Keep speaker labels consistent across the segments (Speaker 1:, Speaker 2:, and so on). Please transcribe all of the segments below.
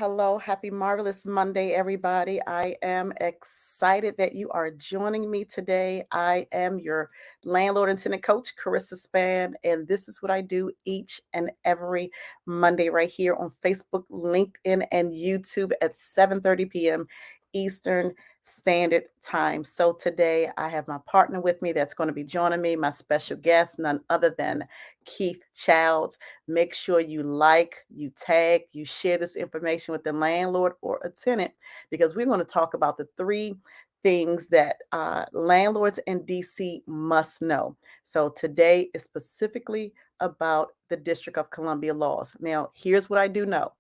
Speaker 1: hello. Happy Marvelous Monday, everybody. I am excited that you are joining me today. I am your landlord and tenant coach, Karissa Span, and this is what I do each and every Monday right here on Facebook, LinkedIn, and YouTube at 7:30 p.m. Eastern Standard Time. So today I have my partner with me that's going to be joining me, my special guest, none other than Keith Childs. Make sure you like, you tag, you share this information with the landlord or a tenant because we're going to talk about the three things that landlords in DC must know. So today is specifically about the District of Columbia laws. Now, here's what I do know.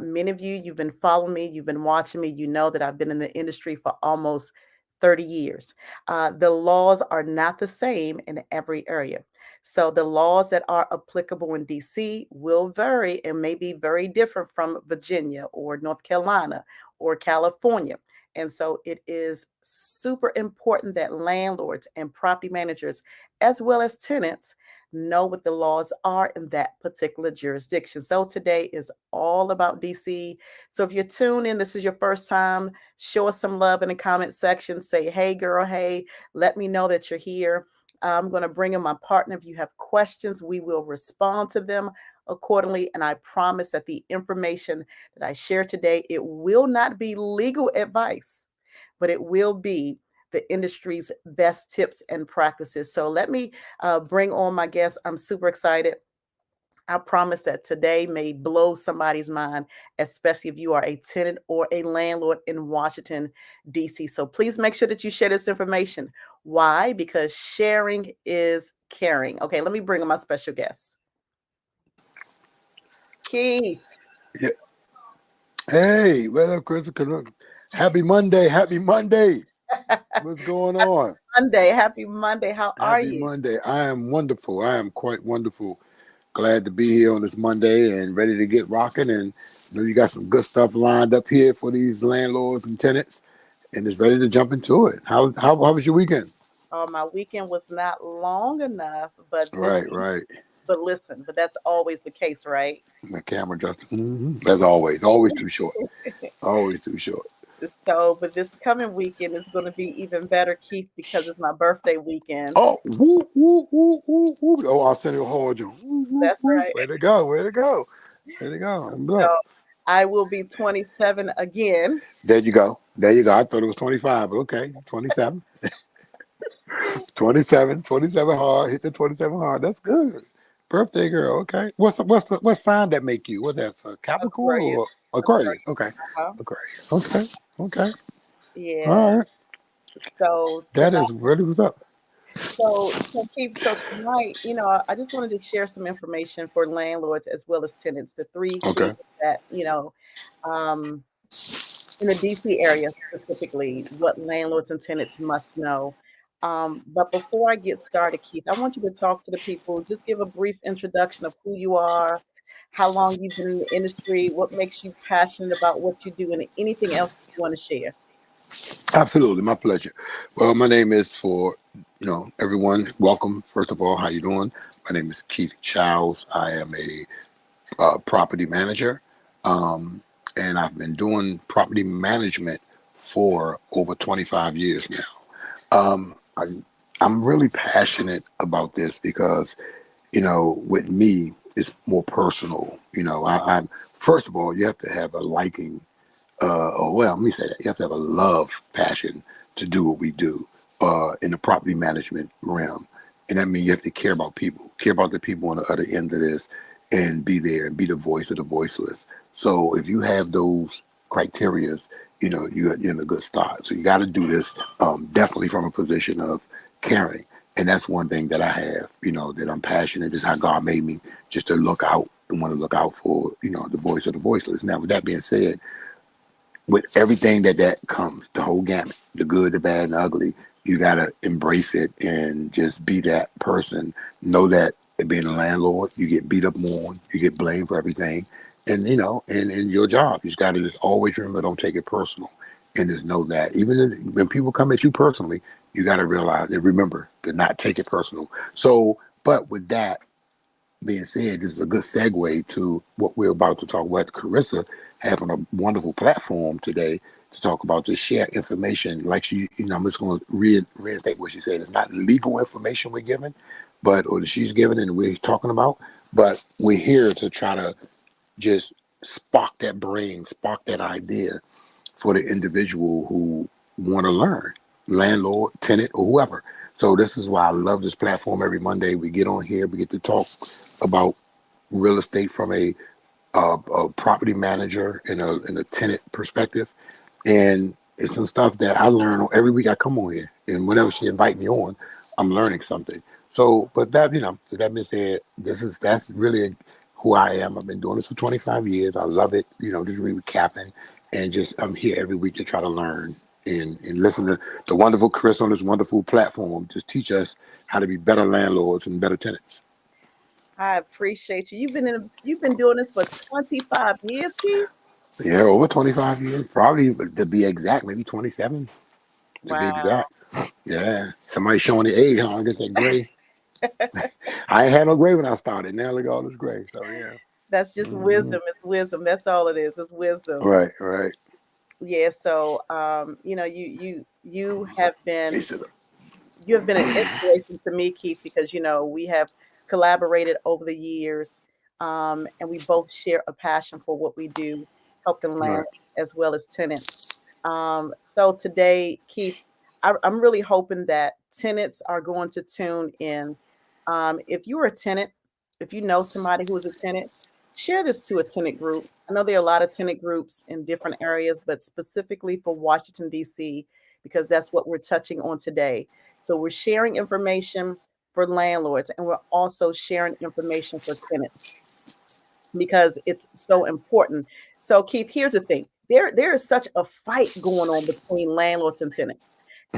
Speaker 1: Many of you, you've been following me, you've been watching me, you know that I've been in the industry for almost 30 years. The laws are not the same in every area. So the laws that are applicable in DC will vary and may be very different from Virginia or North Carolina or California. And so it is super important that landlords and property managers, as well as tenants, know what the laws are in that particular jurisdiction. So today is all about DC. So if you're tuned in, this is your first time, show us some love in the comment section. Say, hey, girl, hey, let me know that you're here. I'm going to bring in my partner. If you have questions, we will respond to them accordingly. And I promise that the information that I share today, it will not be legal advice, but it will be the industry's best tips and practices. So let me bring on my guest. I'm super excited. I promise that today may blow somebody's mind, especially if you are a tenant or a landlord in Washington, D.C. So please make sure that you share this information. Why? Because sharing is caring. Okay, let me bring on my special guest. Keith.
Speaker 2: Yeah. Hey, what up, Chris? Happy Monday. Happy Monday. What's going on?
Speaker 1: Monday. Happy Monday. How are
Speaker 2: Happy
Speaker 1: you?
Speaker 2: Monday. I am wonderful. I am quite wonderful. Glad to be here on this Monday and ready to get rocking. And I know you got some good stuff lined up here for these landlords and tenants, and it's ready to jump into it. How was your weekend?
Speaker 1: My weekend was not long enough, but
Speaker 2: Right.
Speaker 1: but listen, but that's always the case, right?
Speaker 2: My camera just, as always too short. Always too short.
Speaker 1: So, but this coming weekend is going to be even better, Keith, because it's my birthday weekend.
Speaker 2: Oh, woo, woo, woo, woo, woo. Oh, I'll send you a hold you. Woo, woo,
Speaker 1: That's
Speaker 2: woo.
Speaker 1: right.
Speaker 2: Way to go. Way to go. There you go.
Speaker 1: So
Speaker 2: Look.
Speaker 1: I will be 27 again.
Speaker 2: There you go. There you go. I thought it was 25, but okay. 27. 27 hard. Hit the 27 hard. That's good. Birthday girl. Okay. What sign that make you? What that's a Capricorn
Speaker 1: Aquarius.
Speaker 2: or Aquarius?
Speaker 1: Aquarius.
Speaker 2: Okay.
Speaker 1: Uh-huh.
Speaker 2: Aquarius. Okay.
Speaker 1: Yeah.
Speaker 2: All right.
Speaker 1: So
Speaker 2: That
Speaker 1: tonight,
Speaker 2: is really what's up.
Speaker 1: so Keith, so tonight, I just wanted to share some information for landlords as well as tenants. The three things
Speaker 2: Okay.
Speaker 1: that, um, in the DC area specifically, what landlords and tenants must know. But before I get started, Keith, I want you to talk to the people. Just give a brief introduction of who you are, how long you've been in the industry, what makes you passionate about what you do, and anything else you want to share.
Speaker 2: Absolutely. My pleasure. Well, my name is for everyone. Welcome. First of all, how you doing? My name is Keith Childs. I am a property manager. Um, and I've been doing property management for over 25 years now. I'm really passionate about this because, with me, it's more personal. I'm first of all, you have to have a liking, or well, let me say that you have to have a love, passion to do what we do in the property management realm. And that means you have to care about people, care about the people on the other end of this, and be there and be the voice of the voiceless. So if you have those criterias, you're in a good start. So you got to do this definitely from a position of caring. And that's one thing that I have, that I'm passionate. Is how God made me, just to look out and want to look out for, the voice of the voiceless. Now, with that being said, with everything that comes, the whole gamut, the good, the bad, and the ugly, you gotta embrace it and just be that person. Know that being a landlord, you get beat up more, you get blamed for everything, and and in your job, you just gotta just always remember, don't take it personal, and just know that even when people come at you personally, you gotta realize and remember to not take it personal. So, but with that, being said, this is a good segue to what we're about to talk about. Karissa having a wonderful platform today to talk about, to share information. Like she, I'm just going to reinstate what she said. It's not legal information we're giving, but or that she's giving and we're talking about, but we're here to try to just spark that brain, spark that idea for the individual who want to learn, landlord, tenant, or whoever. So this is why I love this platform. Every Monday we get on here, we get to talk about real estate from a property manager and a tenant perspective, and it's some stuff that I learn every week. I come on here, and whenever she invite me on, I'm learning something. So, but that so that being said, that's really who I am. I've been doing this for 25 years. I love it. Just recapping, and just I'm here every week to try to learn and listen to the wonderful Chris on this wonderful platform. Just teach us how to be better landlords and better tenants.
Speaker 1: I appreciate you. You've been doing this for 25 years, Keith.
Speaker 2: Yeah, over 25 years, probably to be exact, maybe 27 to be
Speaker 1: Wow.
Speaker 2: exact. Yeah, somebody showing the age, huh? I guess that gray. I ain't had no gray when I started. Now look at all this gray. So yeah.
Speaker 1: That's just
Speaker 2: Hmm.
Speaker 1: wisdom. It's wisdom. That's all it is. It's wisdom.
Speaker 2: Right, right.
Speaker 1: Yeah. So, you have been
Speaker 2: Piece of them.
Speaker 1: you have been an inspiration to me, Keith, because we have collaborated over the years, and we both share a passion for what we do, helping land
Speaker 2: Right,
Speaker 1: as well as tenants. So today, Keith, I'm really hoping that tenants are going to tune in. If you're a tenant, if you know somebody who is a tenant, share this to a tenant group. I know there are a lot of tenant groups in different areas, but specifically for Washington, D.C., because that's what we're touching on today. So we're sharing information for landlords, and we're also sharing information for tenants because it's so important. So, Keith, here's the thing: there is such a fight going on between landlords and tenants,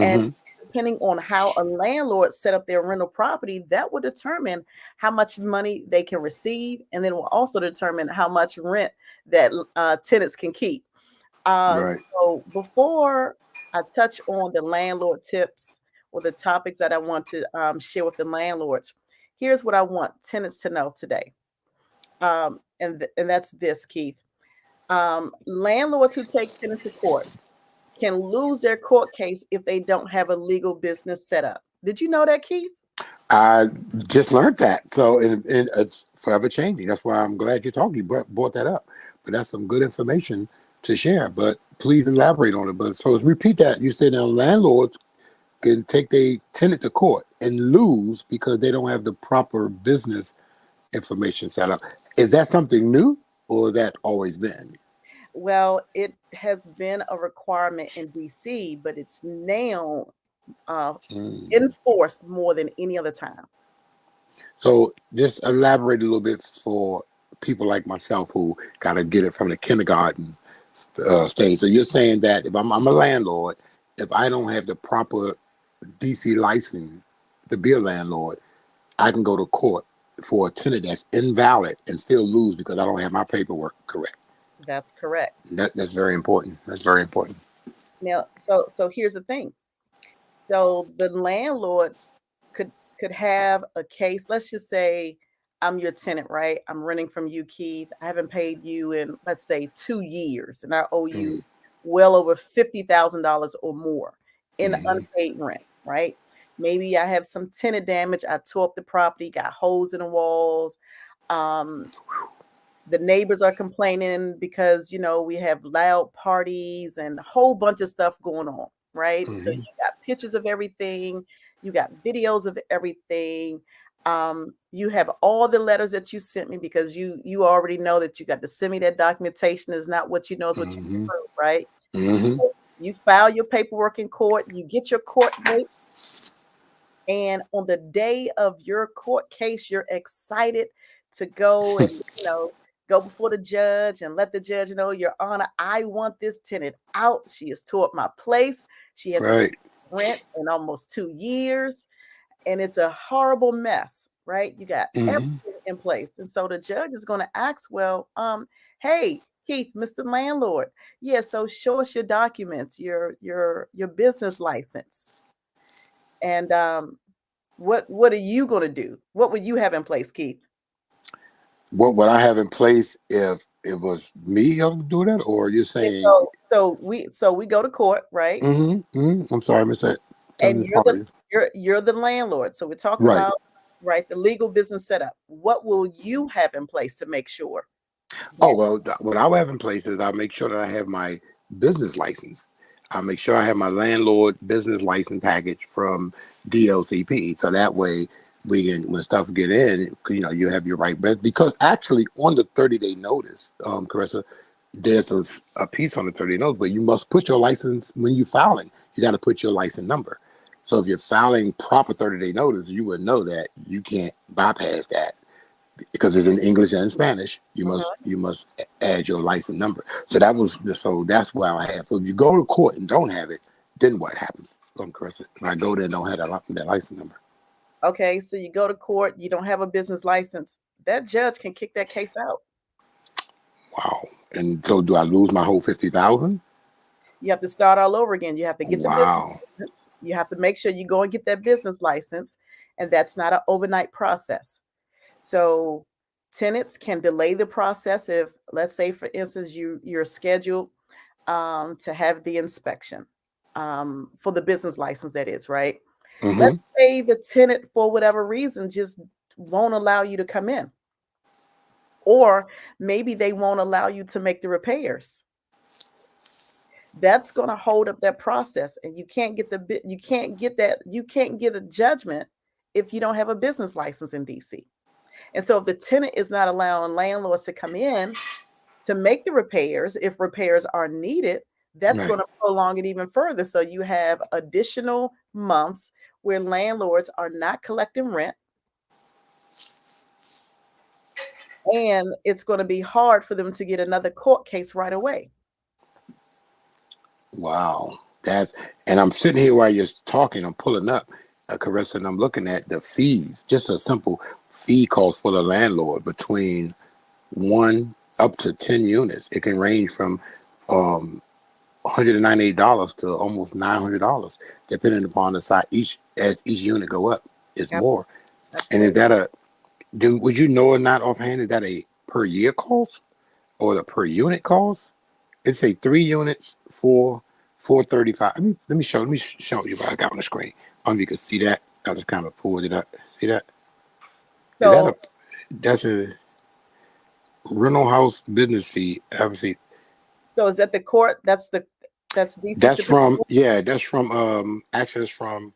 Speaker 1: and
Speaker 2: hmm
Speaker 1: depending on how a landlord set up their rental property, that will determine how much money they can receive, and then will also determine how much rent that tenants can keep. Uh,
Speaker 2: right.
Speaker 1: so, before I touch on the landlord tips or the topics that I want to share with the landlords, here's what I want tenants to know today. And that's this, Keith. Landlords who take tenants to court can lose their court case if they don't have a legal business set up. Did you know that, Keith?
Speaker 2: I just learned that. So, and it's forever changing. That's why I'm glad you brought that up. But that's some good information to share. But please elaborate on it. But so let's repeat that. You said now landlords can take their tenant to court and lose because they don't have the proper business information set up. Is that something new or that always been?
Speaker 1: Well, it has been a requirement in DC, but it's now uh,
Speaker 2: Mm.
Speaker 1: enforced more than any other time.
Speaker 2: So just elaborate a little bit for people like myself who got to get it from the kindergarten stage. So you're saying that if I'm a landlord, if I don't have the proper DC license to be a landlord, I can go to court for a tenant that's invalid and still lose because I don't have my paperwork correct.
Speaker 1: That's correct.
Speaker 2: That's very important. That's very important.
Speaker 1: Now, so here's the thing. So the landlord could could have a case. Let's just say I'm your tenant, right? I'm renting from you, Keith. I haven't paid you in, let's say, 2 years, and I owe you
Speaker 2: Mm-hmm.
Speaker 1: well over $50,000 or more in
Speaker 2: Mm-hmm.
Speaker 1: unpaid rent, right? Maybe I have some tenant damage. I tore up the property, got holes in the walls. Um, the neighbors are complaining because we have loud parties and a whole bunch of stuff going on, right? So
Speaker 2: Mm-hmm.
Speaker 1: you got pictures of everything, you got videos of everything. You have all the letters that you sent me because you already know that you got to send me that documentation is not what you know is what you
Speaker 2: Mm-hmm.
Speaker 1: prove, right?
Speaker 2: Mm-hmm.
Speaker 1: So you file your paperwork in court, you get your court date, and on the day of your court case, you're excited to go and, go before the judge and let the judge know, Your Honor, I want this tenant out. She has tore up my place. She hasn't
Speaker 2: Right.
Speaker 1: paid rent in almost 2 years. And it's a horrible mess, right? You got
Speaker 2: Mm-hmm.
Speaker 1: everything in place. And so the judge is going to ask, well, hey, Keith, Mr. Landlord, yeah, so show us your documents, your business license. And what are you going to do? What would you have in place, Keith?
Speaker 2: What would I have in place if it was me able to do that, or you're
Speaker 1: Yeah,
Speaker 2: saying?
Speaker 1: so we go to court, right?
Speaker 2: I'm sorry, Miss. Tell
Speaker 1: And
Speaker 2: me follow you.
Speaker 1: you're the landlord. So we're talking
Speaker 2: Right.
Speaker 1: about, right, the legal business setup. What will you have in place to make sure
Speaker 2: Oh
Speaker 1: that
Speaker 2: well, what I have in place is I make sure that I have my business license. I make sure I have my landlord business license package from DLCP, so that way we can, when stuff get in, you have your right best. Because actually, on the 30-day notice, Carissa, there's a piece on the 30-day notice, but you must put your license when you're filing. You got to put your license number. So if you're filing proper 30-day notice, you would know that you can't bypass that because it's in English and in Spanish. You must
Speaker 1: Mhm.
Speaker 2: you must add your license number. So that's why I have. So if you go to court and don't have it, then what happens? Carissa, when I go there and don't have that license number.
Speaker 1: Okay, so you go to court, you don't have a business license. That judge can kick that case out.
Speaker 2: Wow. And so do I lose my whole 50,000?
Speaker 1: You have to start all over again. You have to get the business
Speaker 2: Wow.
Speaker 1: license. You have to make sure you go and get that business license, and that's not an overnight process. So tenants can delay the process if, let's say, for instance, you're scheduled to have the inspection for the business license. That is right.
Speaker 2: Mm-hmm.
Speaker 1: Let's say the tenant, for whatever reason, just won't allow you to come in, or maybe they won't allow you to make the repairs. That's going to hold up that process, and you can't get a judgment if you don't have a business license in DC. And so if the tenant is not allowing landlords to come in to make the repairs, if repairs are needed, that's
Speaker 2: Right.
Speaker 1: going to prolong it even further. So you have additional months where landlords are not collecting rent, and it's going to be hard for them to get another court case right away.
Speaker 2: Wow. And I'm sitting here while you're talking, I'm pulling up Carissa, and I'm looking at the fees. Just a simple fee cost for the landlord between one up to 10 units. It can range from $198 to almost $900, depending upon the size. As each unit go up, it's
Speaker 1: Ab-
Speaker 2: more. And is
Speaker 1: Absolutely.
Speaker 2: that a do? Would you know or not offhand? Is that a per year cost or the per unit cost? It's a 3 units for 435. Let me show you what I got on the screen. You can see that. I just kind of pulled it up. See that? Is that
Speaker 1: So
Speaker 2: a that's a rental house business fee? Obviously,
Speaker 1: so is that the court? That's DC
Speaker 2: that's
Speaker 1: Supreme
Speaker 2: from
Speaker 1: Court.
Speaker 2: that's from access from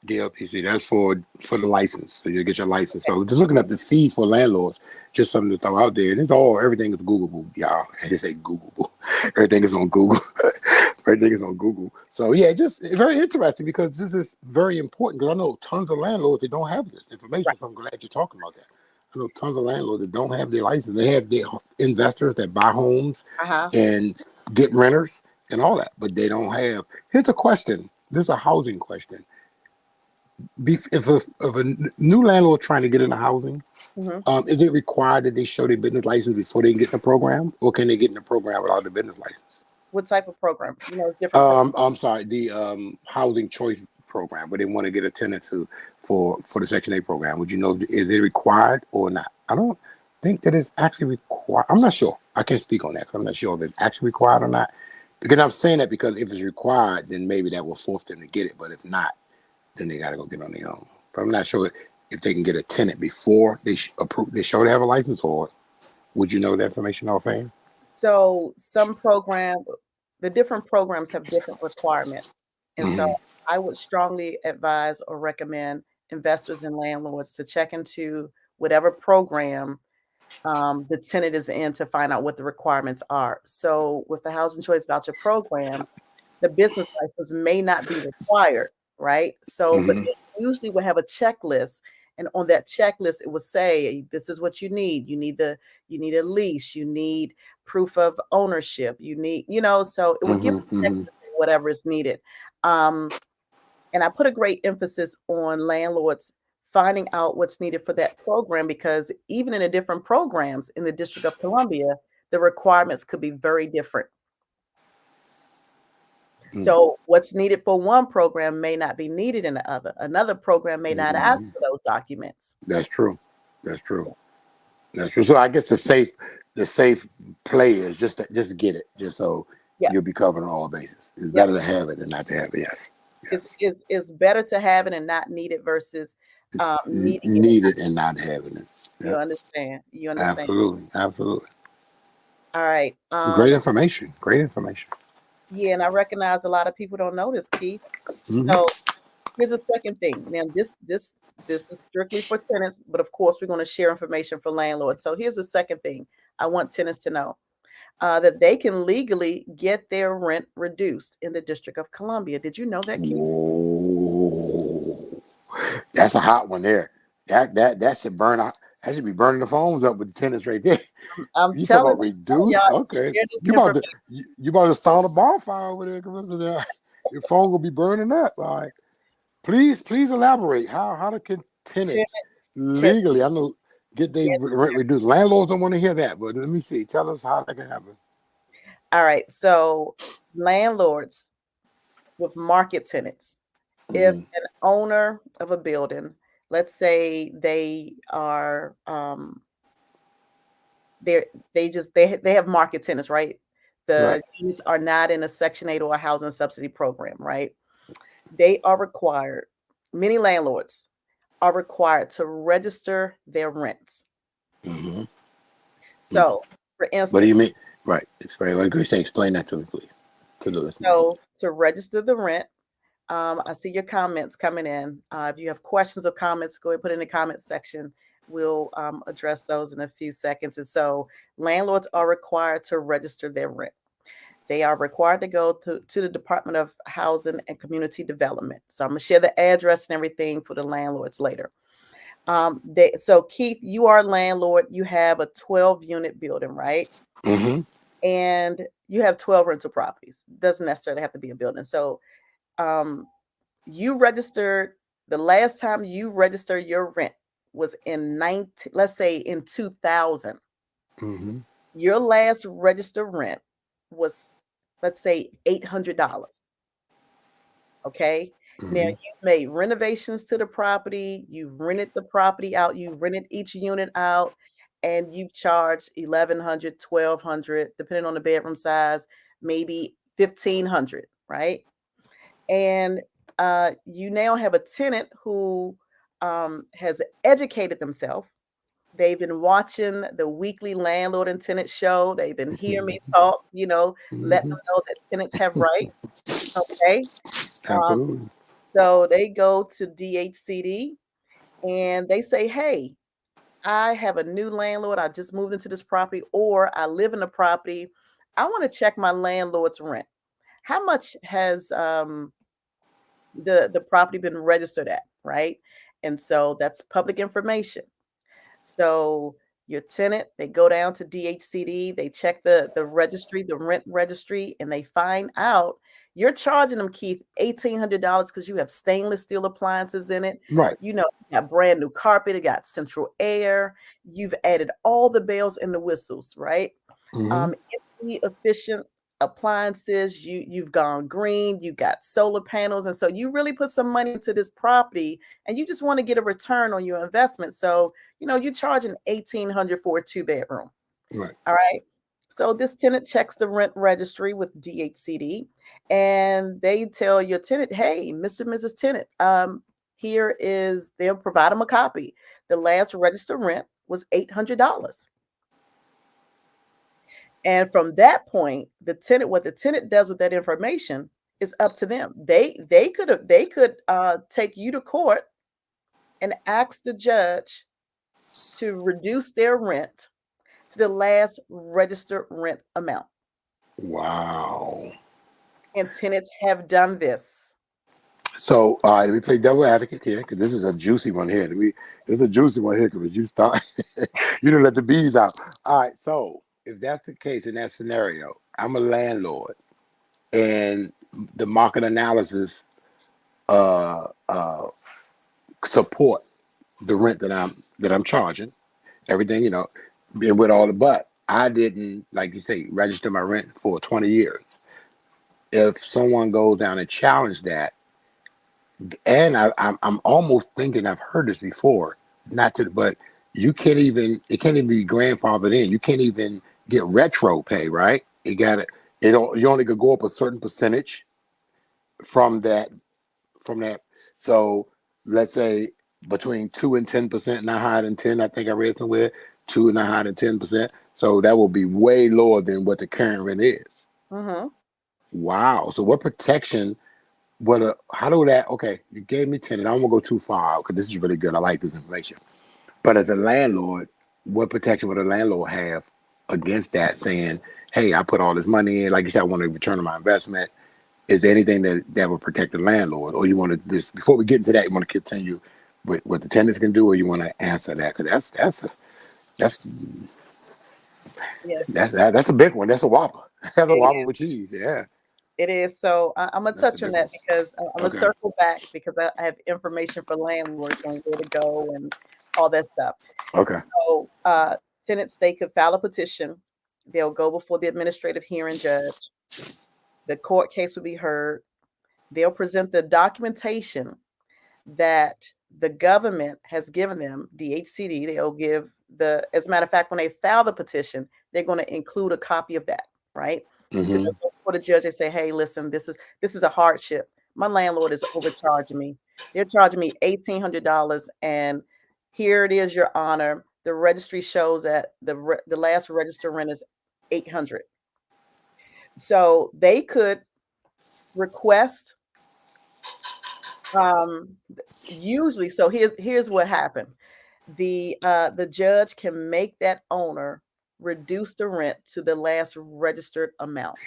Speaker 2: DLPC. That's for the license. So you get your license. So just looking up the fees for landlords, just something to throw out there. And everything is Googleable, y'all. I just say Googleable. Everything is on Google. Everything is on Google. So yeah, just very interesting because this is very important because I know tons of landlords that don't have this information.
Speaker 1: Right.
Speaker 2: So I'm glad you're talking about that. I know tons of landlords that don't have their license. They have their investors that buy homes
Speaker 1: Uh-huh.
Speaker 2: and get renters and all that, but they don't have. Here's a question. This is a housing question. If a new landlord trying to get into housing,
Speaker 1: Hmm.
Speaker 2: is it required that they show their business license before they can get in the program, or can they get in the program without the business license?
Speaker 1: What type of program? It's different for.
Speaker 2: I'm sorry, the housing choice program, where they want to get a tenant for the Section 8 program. Would you know is it required or not? I don't think that it's actually required. I'm not sure. I can't speak on that because I'm not sure if it's actually required or not. Because I'm saying that because if it's required, then maybe that will force them to get it. But if not, then they got to go get on their own. But I'm not sure if they can get a tenant before they show they have a license, or would you know that information offhand?
Speaker 1: So the different programs have different requirements. And so
Speaker 2: Mm-hmm.
Speaker 1: I would strongly advise or recommend investors and landlords to check into whatever program the tenant is in to find out what the requirements are. So with the Housing Choice Voucher Program, the business license may not be required, right? So, but
Speaker 2: Mm-hmm.
Speaker 1: they usually will have a checklist, and on that checklist, it will say, "This is what you need. You need a lease. You need proof of ownership. You need, So it will give
Speaker 2: Mm-hmm.
Speaker 1: a
Speaker 2: Mm-hmm.
Speaker 1: checklist of whatever is needed. Um, and I put a great emphasis on landlords finding out what's needed for that program because even in the different programs in the District of Columbia, the requirements could be very different. So what's needed for one program may not be needed in the other. Another program may not ask
Speaker 2: Mm-hmm.
Speaker 1: for those documents.
Speaker 2: That's true. That's true. That's true. So I guess the safe play is just get it, just so
Speaker 1: Yeah,
Speaker 2: you'll be covering all bases. It's
Speaker 1: yep.
Speaker 2: better to have it than not to have it. Yes,
Speaker 1: It's
Speaker 2: yes.
Speaker 1: it's it's better to have it and not need it versus needing it.
Speaker 2: Need it and not having it.
Speaker 1: You
Speaker 2: Yep,
Speaker 1: understand? You understand?
Speaker 2: absolutely, absolutely.
Speaker 1: All right.
Speaker 2: Great information. Great information.
Speaker 1: Yeah, and I recognize a lot of people don't know this, Keith.
Speaker 2: Hmm.
Speaker 1: So here's the second thing. Now, this is strictly for tenants, but of course, we're going to share information for landlords. So here's the second thing I want tenants to know that they can legally get their rent reduced in the District of Columbia. Did you know that, Keith?
Speaker 2: Whoa, that's a hot one there. That should burn out. That should be burning the phones up with the tenants right there.
Speaker 1: I'm
Speaker 2: You talk
Speaker 1: telling
Speaker 2: about
Speaker 1: y'all
Speaker 2: reduce?
Speaker 1: to
Speaker 2: Okay,
Speaker 1: share this
Speaker 2: you about to
Speaker 1: information.
Speaker 2: you about to start a bonfire over there, Carissa. There. Your phone will be burning up. All right. Please elaborate. How can tenants
Speaker 1: Tenants can
Speaker 2: legally? I know get they
Speaker 1: get.
Speaker 2: rent reduced. Landlords don't want to hear that, but let me see. Tell us how that can happen.
Speaker 1: All right. So landlords with market tenants, if
Speaker 2: Hmm.
Speaker 1: an owner of a building, let's say they are they're they have market tenants, right? The
Speaker 2: Right.
Speaker 1: units are not in a Section 8 or a housing subsidy program, right? They are required, many landlords are required to register their rents.
Speaker 2: Hmm.
Speaker 1: So, for
Speaker 2: What do
Speaker 1: instance,
Speaker 2: you mean? Right. Explain. What Grace say? Explain that to me, please, to the listeners.
Speaker 1: so to register the rent, I see your comments coming in. If you have questions or comments, go ahead and put it in the comment section. We'll address those in a few seconds. And so, landlords are required to register their rent. They are required to go to the Department of Housing and Community Development. So I'm gonna share the address and everything for the landlords later. So Keith, you are a landlord. You have a 12 unit building, right?
Speaker 2: Hmm.
Speaker 1: And you have 12 rental properties. Doesn't necessarily have to be a building. So um, you registered the last time you registered your rent was in 19, let's say in 2000.
Speaker 2: Hmm.
Speaker 1: Your last registered rent was, let's say, $800. Okay. Now
Speaker 2: Hmm.
Speaker 1: you've made renovations to the property, you've rented the property out, you've rented each unit out, and you've charged 1100, 1200, depending on the bedroom size, maybe 1500, right? And you now have a tenant who has educated themselves. They've been watching the weekly landlord and tenant show. They've been hearing me talk, let
Speaker 2: Hmm.
Speaker 1: them know that tenants have rights. Okay. Um,
Speaker 2: Absolutely.
Speaker 1: so they go to DHCD and they say, hey, I have a new landlord. I just moved into this property, or I live in the property. I want to check my landlord's rent. How much has the property been registered at, right? And so that's public information. So your tenant, they go down to DHCD, they check the registry, the rent registry, and they find out you're charging them, Keith, $1,800 because you have stainless steel appliances in it.
Speaker 2: Right.
Speaker 1: You got brand new carpet, it got central air, you've added all the bells and the whistles, right?
Speaker 2: Hmm.
Speaker 1: Energy efficient appliances, you've gone green, you got solar panels, and so you really put some money into this property and you just want to get a return on your investment. So you're charging 1,800 for a two-bedroom.
Speaker 2: Right.
Speaker 1: All right. So this tenant checks the rent registry with DHCD and they tell your tenant, hey, Mr. and Mrs. Tenant, they'll provide them a copy. The last registered rent was $800. And from that point, what the tenant does with that information is up to them. They could take you to court and ask the judge to reduce their rent to the last registered rent amount.
Speaker 2: Wow.
Speaker 1: And tenants have done this.
Speaker 2: So, all right, let me play devil advocate here because this is a juicy one here. This is a juicy one here because you start, you didn't let the bees out. All right, so if that's the case in that scenario, I'm a landlord, and the market analysis uh, uh, support the rent that I'm charging, everything and with all the but I didn't, like you say, register my rent for 20 years. If someone goes down and challenge that. And I'm almost thinking I've heard this before, not to, but it can't even be grandfathered in. You can't even get retro pay, right? You only could go up a certain percentage from that. So let's say between 2 and 10%, not higher than 10. I think I read somewhere 2 and not higher than 10%. So that will be way lower than what the current rent is.
Speaker 1: Mm-hmm.
Speaker 2: Wow. So what protection? How do that? Okay, you gave me tenant. I don't want to go too far because this is really good. I like this information. But as a landlord, what protection would a landlord have against that? Saying, "Hey, I put all this money in. Like you said, I want a return on my investment." Is there anything that would protect the landlord, or you want to just before we get into that, you want to continue with what the tenants can do, or you want to answer that? Because that's
Speaker 1: Yeah,
Speaker 2: that's a big one. That's a whopper. That's a
Speaker 1: it
Speaker 2: whopper
Speaker 1: is.
Speaker 2: with cheese. Yeah,
Speaker 1: It is. So I'm gonna
Speaker 2: that's a
Speaker 1: touch on
Speaker 2: big
Speaker 1: that
Speaker 2: one.
Speaker 1: because I'm gonna
Speaker 2: Okay.
Speaker 1: circle back because I have information for landlords on where to go and all that stuff.
Speaker 2: Okay.
Speaker 1: So tenants, they could file a petition. They'll go before the administrative hearing judge. The court case will be heard. They'll present the documentation that the government has given them, DHCD. They'll give as a matter of fact, when they file the petition, they're going to include a copy of that, right? So
Speaker 2: Mm-hmm.
Speaker 1: they'll go before the judge and say, hey, listen, this is a hardship. My landlord is overcharging me. They're charging me $1,800, and here it is, Your Honor. The registry shows that the last registered rent is 800. So they could request um usually, so here's what happened. The judge can make that owner reduce the rent to the last registered amount.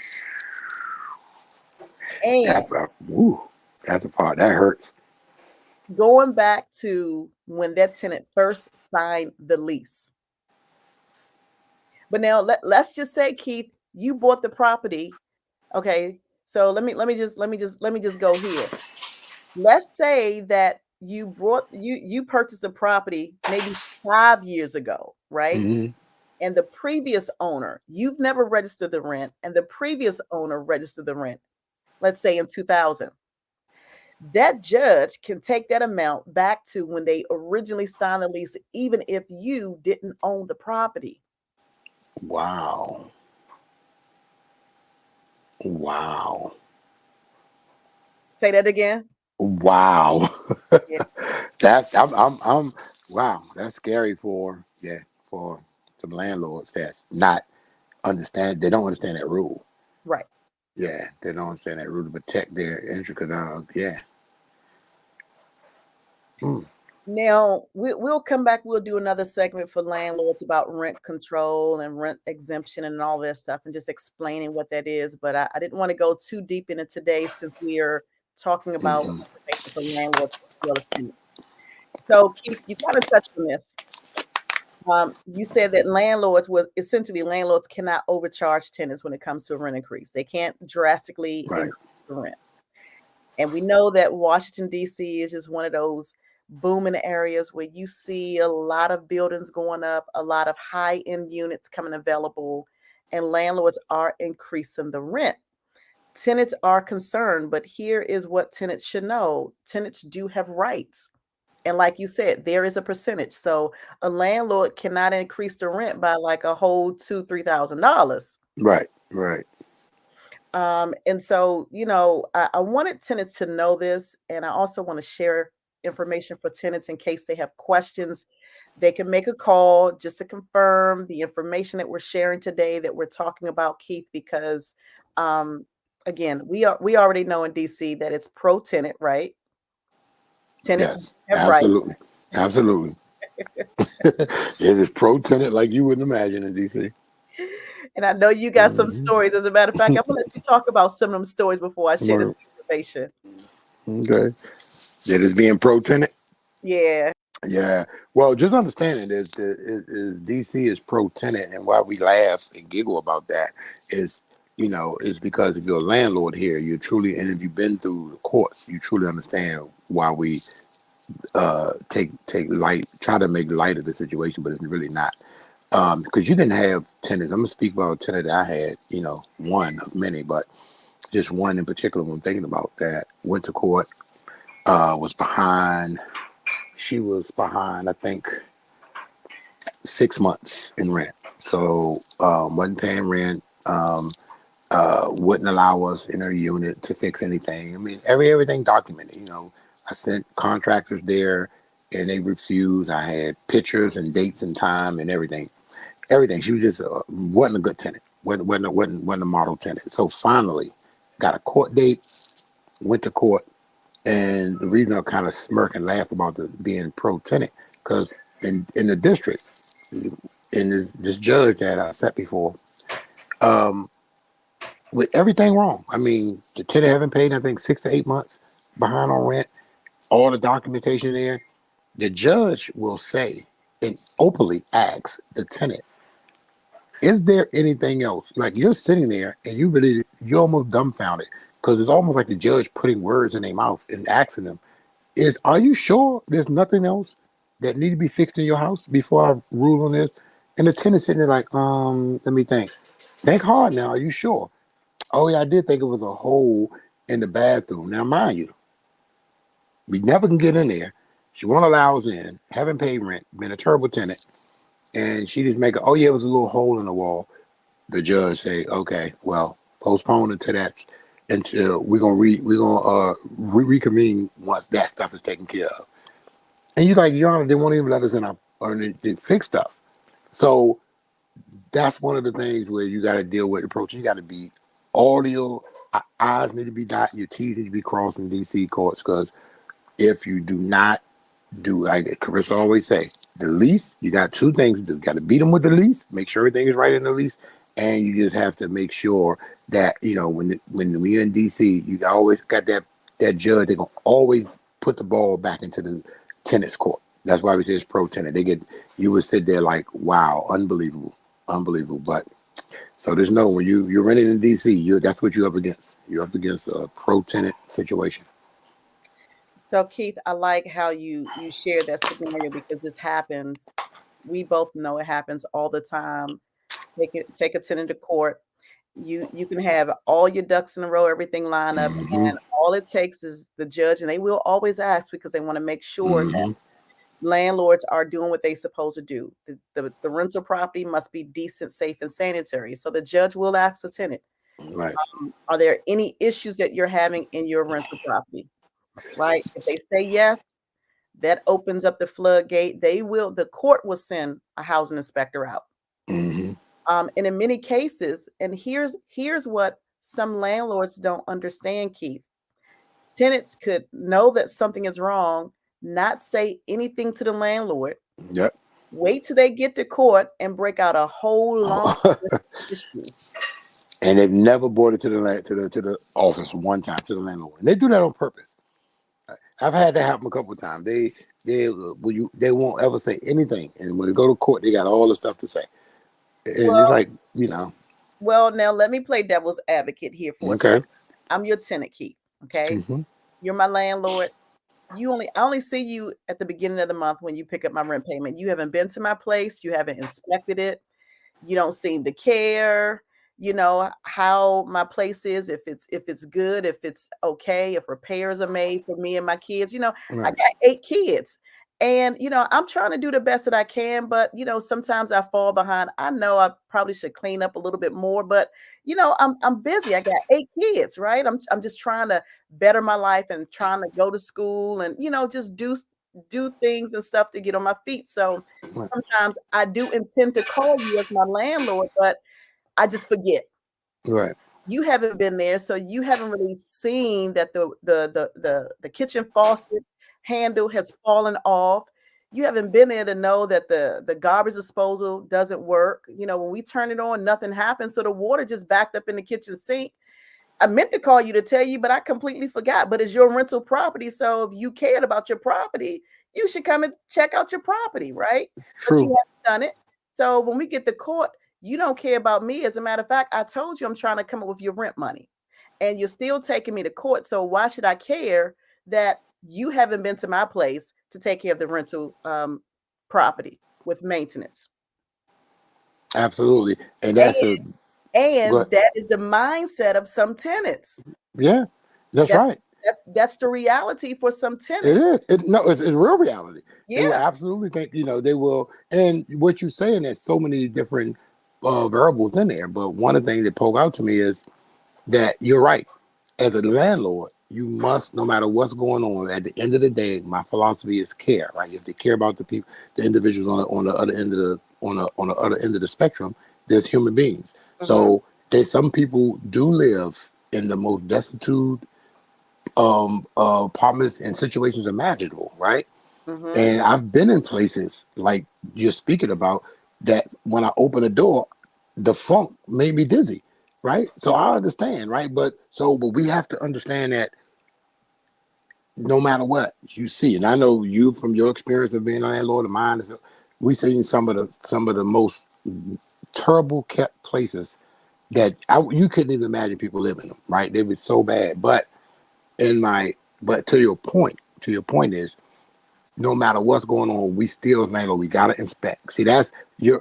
Speaker 1: And
Speaker 2: Ooh, that's a part that hurts.
Speaker 1: going back to when that tenant first signed the lease. But now let's just say, Keith, you bought the property. Okay. So let me just go here. Let's say that you purchased the property maybe 5 years ago, right?
Speaker 2: Mm-hmm.
Speaker 1: And the previous owner, you've never registered the rent, and the previous owner registered the rent, let's say in 2000. That judge can take that amount back to when they originally signed the lease, even if you didn't own the property.
Speaker 2: Wow. Wow.
Speaker 1: Say that again.
Speaker 2: Wow.
Speaker 1: Yeah,
Speaker 2: I'm wow, that's scary for some landlords that's not understand they don't understand that rule.
Speaker 1: right.
Speaker 2: Yeah, they don't understand that rule to protect their intricate yeah. Mm,
Speaker 1: Now we'll come back. We'll do another segment for landlords about rent control and rent exemption and all that stuff, and just explaining what that is. But I didn't want to go too deep into today since we are talking about
Speaker 2: hmm
Speaker 1: information for landlords as well as tenants. So Keith, you kind of touched on this. You said that landlords cannot overcharge tenants when it comes to a rent increase. They can't drastically
Speaker 2: Right.
Speaker 1: increase the rent. And we know that Washington, D.C. is just one of those booming areas where you see a lot of buildings going up, a lot of high-end units coming available, and landlords are increasing the rent. Tenants are concerned, but here is what tenants should know. Tenants do have rights. And like you said, there is a percentage. So a landlord cannot increase the rent by like a whole $2,000, $3,000.
Speaker 2: Right. Right.
Speaker 1: And so, I wanted tenants to know this, and I also want to share information for tenants in case they have questions. They can make a call just to confirm the information that we're sharing today, that we're talking about, Keith, because again, we already know in DC that it's pro tenant, right? Tenants
Speaker 2: Yes.
Speaker 1: have rights.
Speaker 2: Absolutely. Absolutely. It is pro tenant like you wouldn't imagine in DC.
Speaker 1: And I know you got some
Speaker 2: Hmm
Speaker 1: stories. As a matter of fact, I'm gonna let you talk about some of them stories before I share this information.
Speaker 2: Okay. It is being pro tenant.
Speaker 1: Yeah,
Speaker 2: Yeah. Well, just understanding is DC is pro tenant, and why we laugh and giggle about that is, is because if you're a landlord here, you truly, and if you've been through the courts, you truly understand why we take light, try to make light of the situation, but it's really not. Because you didn't have tenants. I'm gonna speak about a tenant that I had, one of many, but just one in particular. When I'm thinking about that, went to court, was behind. She was behind, I think, 6 months in rent. So wasn't paying rent. Wouldn't allow us in our unit to fix anything. I mean, everything documented. I sent contractors there, and they refused. I had pictures and dates and time and everything. Everything. She was just wasn't a good tenant. Wasn't a model tenant. So finally, got a court date. Went to court, and the reason I kind of smirk and laugh about this being pro tenant, because in the district, in this judge that I sat before, um, with everything wrong. I mean, the tenant haven't paid, I think, 6 to 8 months behind on rent. All the documentation there. The judge will say and openly asks the tenant, "Is there anything else?" Like, you're sitting there and you're almost dumbfounded, because it's almost like the judge putting words in their mouth and asking them, "Are you sure there's nothing else that need to be fixed in your house before I rule on this?" And the tenant sitting there like, let me think. Think hard now. Are you sure? Oh yeah, I did think it was a hole in the bathroom. Now, mind you, we never can get in there. She won't allow us in. Haven't paid rent. Been a terrible tenant. And she just make oh yeah, it was a little hole in the wall. The judge say, okay, well, postpone it to that until reconvene once that stuff is taken care of. And you like, Your Honor, they won't even let us in our or they fix stuff. So that's one of the things where you got to deal with approach. You got to be all your I's need to be dotted, your T's need to be crossed in DC courts, because if you do not do, like Karissa always say, the lease, you got two things to do. You got to beat them with the lease, make sure everything is right in the lease, and you just have to make sure that when we're in DC, you always got that judge. They're gonna always put the ball back into the tennis court. That's why we say it's pro tenant. You would sit there like, wow, unbelievable. But so there's when you're renting in DC, that's what you're up against. You're up against a pro tenant situation.
Speaker 1: So Keith, I like how you share that scenario, because this happens. We both know it happens all the time. Take a tenant to court. You can have all your ducks in a row, everything lined up,
Speaker 2: Mm-hmm.
Speaker 1: and all it takes is the judge, and they will always ask, because they want to make sure
Speaker 2: Mm-hmm.
Speaker 1: that landlords are doing what they're supposed to do. The rental property must be decent, safe, and sanitary. So the judge will ask the tenant,
Speaker 2: Right.
Speaker 1: are there any issues that you're having in your rental property? Right? If they say yes, that opens up the floodgate. The court will send a housing inspector out.
Speaker 2: Mm-hmm.
Speaker 1: And in many cases, and here's what some landlords don't understand, Keith. Tenants could know that something is wrong, not say anything to the landlord,
Speaker 2: Yep.
Speaker 1: wait till they get to court and break out a whole long list of issues.
Speaker 2: And they've never brought it to the office one time, to the landlord, and they do that on purpose. I've had that happen a couple of times. They won't ever say anything, and when they go to court, they got all the stuff to say, and it's
Speaker 1: Well,
Speaker 2: like
Speaker 1: well, now let me play devil's advocate here for a
Speaker 2: okay.
Speaker 1: second. I'm your tenant, Keith. Okay,
Speaker 2: Mm-hmm.
Speaker 1: you're my landlord. I only see you at the beginning of the month when you pick up my rent payment. You haven't been to my place. You haven't inspected it. You don't seem to care, how my place is, if it's good, if it's okay, if repairs are made for me and my kids. I
Speaker 2: Right.
Speaker 1: got 8 kids. And I'm trying to do the best that I can, but sometimes I fall behind. I know I probably should clean up a little bit more, but I'm busy. I got 8 kids, right? I'm just trying to better my life and trying to go to school and just do things and stuff to get on my feet. So
Speaker 2: Right.
Speaker 1: sometimes I do intend to call you as my landlord, but I just forget.
Speaker 2: Right.
Speaker 1: You haven't been there, so you haven't really seen that the kitchen faucet handle has fallen off. You haven't been there to know that the garbage disposal doesn't work. When we turn it on, nothing happens. So the water just backed up in the kitchen sink. I meant to call you to tell you, but I completely forgot. But it's your rental property. So if you cared about your property, you should come and check out your property, right? But you
Speaker 2: True.
Speaker 1: haven't done it. So when we get to court, you don't care about me. As a matter of fact, I told you I'm trying to come up with your rent money. And you're still taking me to court. So why should I care that you haven't been to my place to take care of the rental property with maintenance?
Speaker 2: Absolutely. And
Speaker 1: And,
Speaker 2: that's
Speaker 1: and
Speaker 2: but
Speaker 1: that is the mindset of some tenants.
Speaker 2: yeah, that's
Speaker 1: That's
Speaker 2: right.
Speaker 1: that's the reality for some
Speaker 2: It
Speaker 1: tenants.
Speaker 2: is. No, it's real reality. They will
Speaker 1: Yeah.
Speaker 2: absolutely think, they will. And what you're saying, there's so many different variables in there. But one of the things that poke out to me is that you're right. As a landlord, you must, no matter what's going on, at the end of the day, my philosophy is care. Right? You have to care about the people, the individuals on the other end of the other end of the spectrum. There's human beings.
Speaker 1: Mm-hmm.
Speaker 2: So there's some people do live in the most destitute apartments and situations imaginable, right?
Speaker 1: Mm-hmm.
Speaker 2: And I've been in places like you're speaking about that when I open a door, the funk made me dizzy, right? So I understand, right? But we have to understand that no matter what you see, and I know you from your experience of being a landlord of mine, we've seen some of the most terrible kept places that you couldn't even imagine people living in them, right? They were so bad. In my but to your point is no matter what's going on, we still landlord. We gotta inspect. See, that's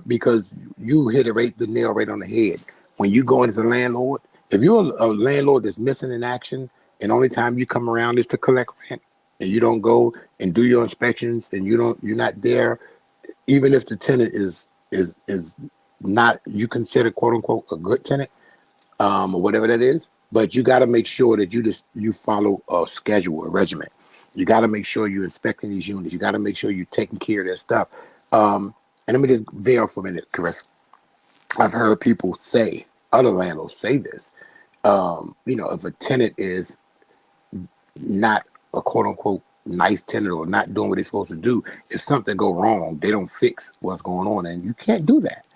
Speaker 2: because you hit it right the nail right on the head. When you go in as a landlord, if you're a landlord that's missing in action, and only time you come around is to collect rent, and you don't go and do your inspections, and you're not there, even if the tenant is not you consider quote unquote a good tenant, or whatever that is. But you got to make sure that you follow a schedule, a regimen. You got to make sure you're inspecting these units. You got to make sure you're taking care of their stuff. And let me just veil for a minute, Chris. I've heard people say, other landlords say this. If a tenant is not a quote unquote nice tenant or not doing what they're supposed to do, if something go wrong, they don't fix what's going on, and you can't do that.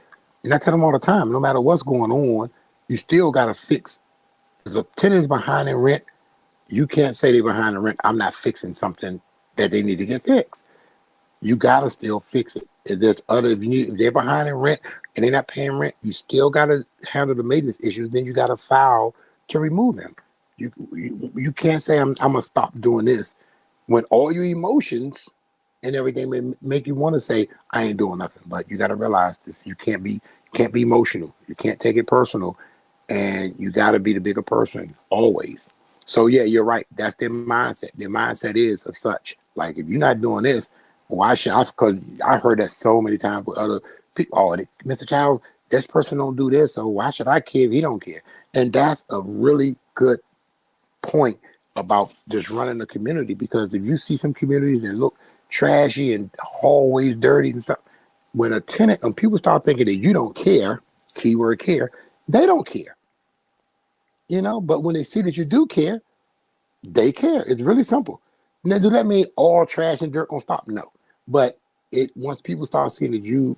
Speaker 2: And I tell them all the time, no matter what's going on, you still got to fix. If a tenant is behind in rent, you can't say they're behind the rent. I'm not fixing something that they need to get fixed. You gotta still fix it. If they're behind in rent and they're not paying rent, you still gotta handle the maintenance issues. Then you gotta file to remove them. You can't say I'm gonna stop doing this when all your emotions and everything may make you want to say I ain't doing nothing. But you gotta realize this. You can't be emotional. You can't take it personal, and you gotta be the bigger person always. So yeah, you're right. That's their mindset. Their mindset is of such. Like if you're not doing this, why should I? Because I heard that so many times with other people. Oh, Mr. Child, this person don't do this, so why should I care if he don't care? And that's a really good point about just running the community. Because if you see some communities that look trashy and hallways dirty and stuff, when people start thinking that you don't care, keyword care, they don't care. But when they see that you do care, they care. It's really simple. Now, do that mean all trash and dirt gonna stop? No. But it once people start seeing that you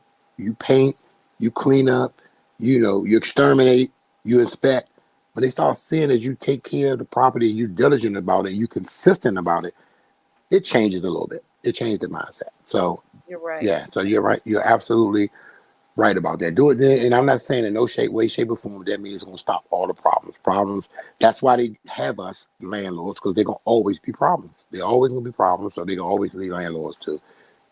Speaker 2: paint, you clean up, you exterminate, you inspect. When they start seeing that you take care of the property, you diligent about it, you consistent about it, it changes a little bit. It changes the mindset. So
Speaker 1: You're right.
Speaker 2: yeah, so you're right. You're absolutely right about that. Do it then, and I'm not saying in no way, shape, or form that means it's gonna stop all the problems. Problems. That's why they have us landlords, because they're gonna always be problems. They're always gonna be problems, so they're gonna always need landlords to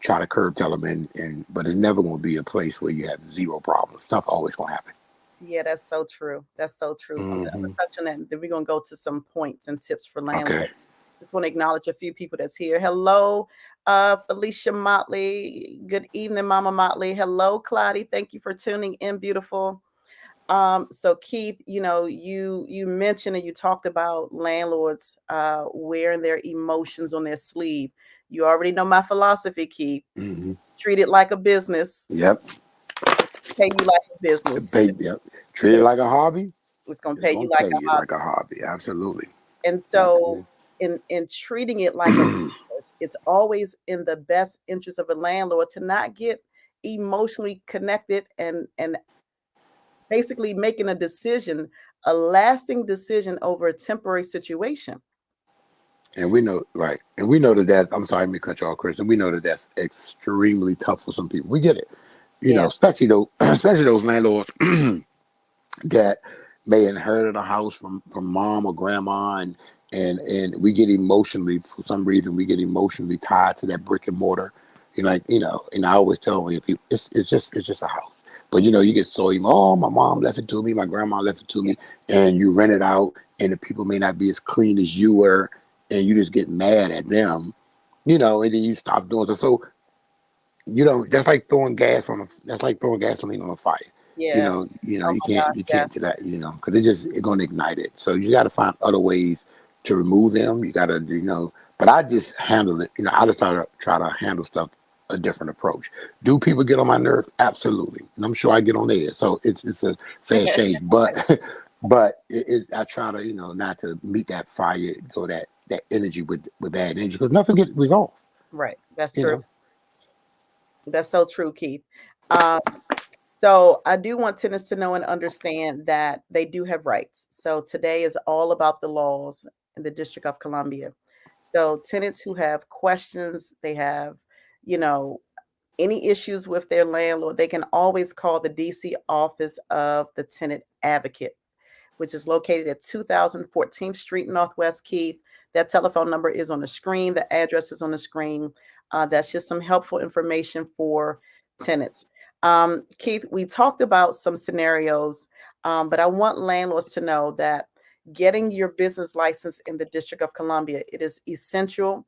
Speaker 2: try to curtail them. And but it's never gonna be a place where you have zero problems. Stuff always gonna happen.
Speaker 1: Yeah, that's so true. That's so true. I'm gonna
Speaker 2: Hmm.
Speaker 1: touch on that, and then we're gonna go to some points and tips for
Speaker 2: Okay.
Speaker 1: landlords. Just want to acknowledge a few people that's here. Hello, Felicia Motley. Good evening, Mama Motley. Hello, Cloudy. Thank you for tuning in, beautiful. So Keith, you mentioned and you talked about landlords wearing their emotions on their sleeve. You already know my philosophy, Keith.
Speaker 2: Hmm.
Speaker 1: Treat it like a business.
Speaker 2: Yep.
Speaker 1: Pay you like a business.
Speaker 2: Yep. Treat it like a hobby.
Speaker 1: It's gonna
Speaker 2: It's
Speaker 1: pay you
Speaker 2: gonna
Speaker 1: like
Speaker 2: pay
Speaker 1: a
Speaker 2: you
Speaker 1: hobby.
Speaker 2: like a hobby. Absolutely.
Speaker 1: And so
Speaker 2: Absolutely.
Speaker 1: in treating it like a business, it's always in the best interest of a landlord to not get emotionally connected and basically making a decision, a lasting decision over a temporary situation.
Speaker 2: And we know, right? And we know that. I'm sorry, let me cut you off, Chris. And we know that that's extremely tough for some people. We get it.
Speaker 1: Yeah.
Speaker 2: Especially those, especially those landlords that may inherit a house from mom or grandma, and we get emotionally for some reason we get emotionally tied to that brick and mortar. And I always tell people it's just a house. But you get so oh, my mom left it to me, my grandma left it to
Speaker 1: Yeah.
Speaker 2: me, and you rent it out, and the people may not be as clean as you were, and you just get mad at them, and then you stop doing it. So you know, that's like throwing gasoline on a fire.
Speaker 1: Yeah. Oh
Speaker 2: You
Speaker 1: my gosh,
Speaker 2: you
Speaker 1: yes.
Speaker 2: can't do that, because it's going to ignite it. So you got to find other ways to remove them. You got to, but I just handle it. I just try to handle stuff a different approach. Do people get on my nerves? Absolutely, and I'm sure I get on theirs. So it's a fair shake, but I try to not to meet that fire or that energy with bad energy because nothing gets resolved.
Speaker 1: Right. That's
Speaker 2: You
Speaker 1: true.
Speaker 2: know.
Speaker 1: That's so true, Keith. Um, so I do want tenants to know and understand that they do have rights. So today is all about the laws in the District of Columbia. So tenants who have questions, they have, you know, any issues with their landlord, they can always call the DC office of the tenant advocate, which is located at 2014th Street Northwest, Keith. That telephone number is on the screen. The address is on the screen. That's just some helpful information for tenants. Keith, we talked about some scenarios, but I want landlords to know that getting your business license in the District of Columbia, it is essential.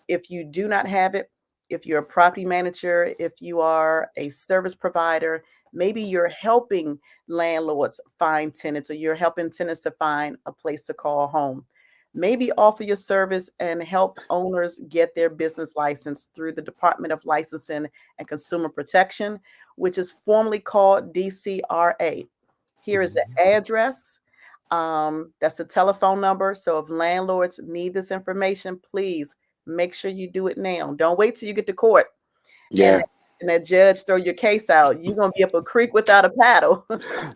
Speaker 1: If you do not have it, if you're a property manager, if you are a service provider, maybe you're helping landlords find tenants or you're helping tenants to find a place to call home. Maybe offer your service and help owners get their business license through the Department of Licensing and Consumer Protection, which is formally called DCRA. Here is the
Speaker 2: Mhm.
Speaker 1: address. That's the telephone number. So if landlords need this information, please make sure you do it now. Don't wait till you get to court and
Speaker 2: Yeah,
Speaker 1: and that judge throw your case out. You're gonna be up a creek without a paddle.